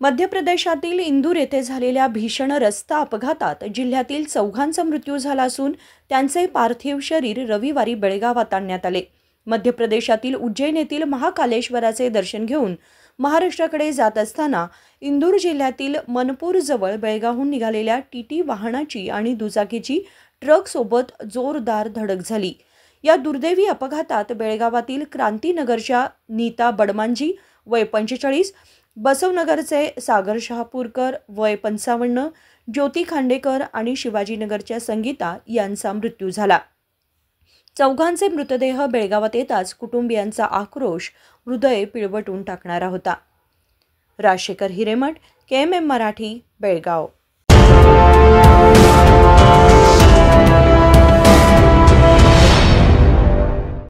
मध्य प्रदेशातील इंदूर येथे झालेल्या भीषण रस्ता अपघातात जिल्ह्यातील चौघांचा मृत्यू झाला असून त्यांचे पार्थिव शरीर रविवारी बेळगावात आणण्यात आले। मध्य प्रदेशातील उज्जैन येथील महाकालेश्वराचे दर्शन घेऊन महाराष्ट्राकडे जात असताना इंदूर जिल्ह्यातील मनपूर जवळ बेळगावहून निघालेल्या टीटी वाहनाची आणि दुचाकीची ट्रक सोबत जोरदार धडक झाली। या दुर्दैवी अपघातात बेळगावातील क्रांतीनगरच्या नीता बडमांजी वय 45, बसवनगरचे सागर शहापूरकर वय 55, ज्योती खांडेकर आणि शिवाजीनगरच्या संगीता यांचा मृत्यू झाला। चौघांचे मृतदेह बेळगावात येताच कुटुंबियांचा आक्रोश हृदय पिळवटून टाकणारा होता। राजशेखर हिरेमठ, KMM मराठी, बेळगाव।